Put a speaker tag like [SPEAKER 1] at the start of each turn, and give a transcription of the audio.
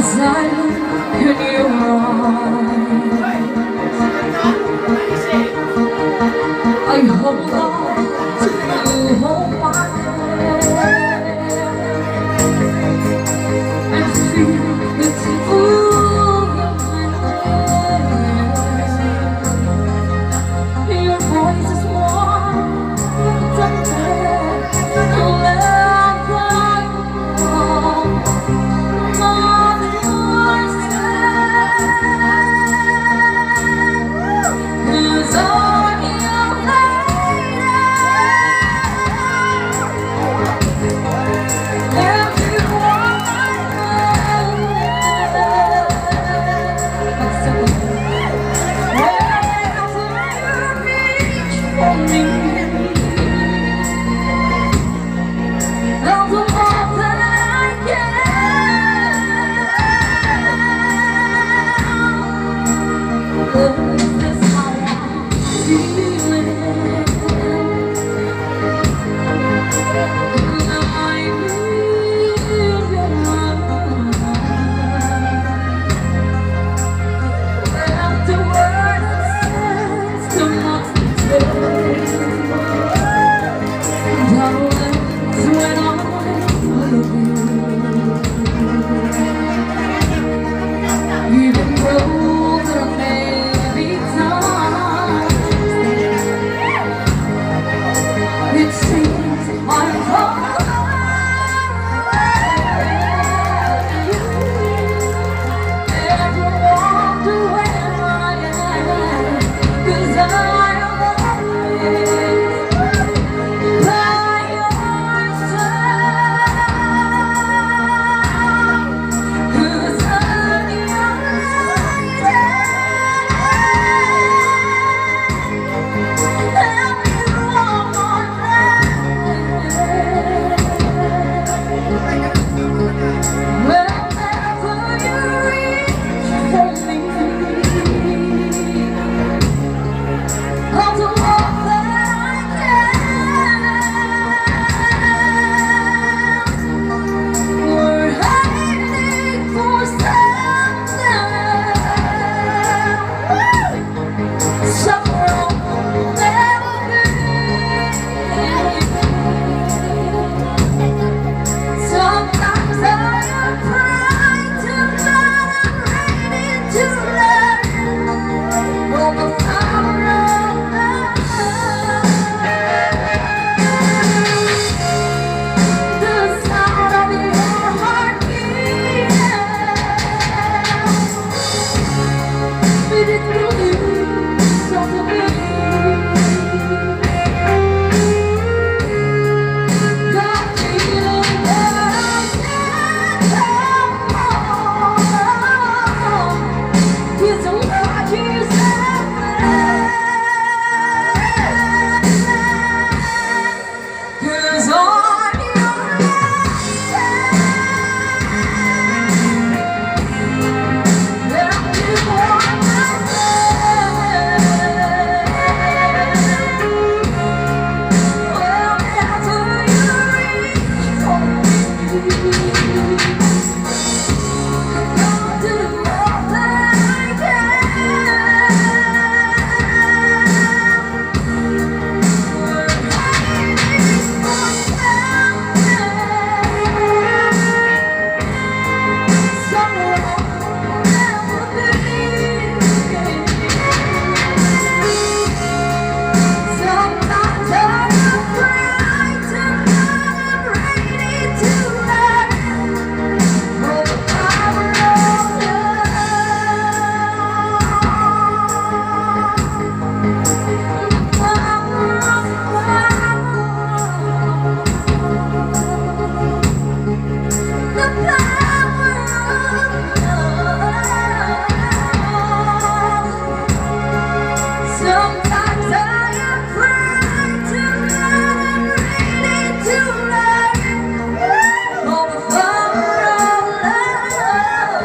[SPEAKER 1] as I look in your eyes. I hold on to you, hold my hand, and feel it's full of my hand. Your voice is warm, tender, love like home. More than yours, 'cause I'm your lady. Everyone I love, wherever you reach for me, I'll do all that I can. This is how I'm feeling. I need your love. Without the word it says too much to say. Darling, when I'm with you, even though there may be times it seems I'm far away. Never wonder where I am, 'cause I am always by your side. 'Cause I'm your lady. Everyone on wherever you reach for me, I'll do all that I can. We're heading for something, somewhere I'll never be. Sometimes I cry tonight, I'm ready to learn all the power of love. The sound of your heart beating through you, something to me. That feeling that I can't hold is what you said. 'Cause I'm your lady. Everyone I love, wherever you reach for me, I'll do all that I can. We're heading for something, somewhere I'll never be. Sometimes I cry tonight, I'm ready to learn all the power of sometimes I cry tonight, I'm ready to learn all the power of love.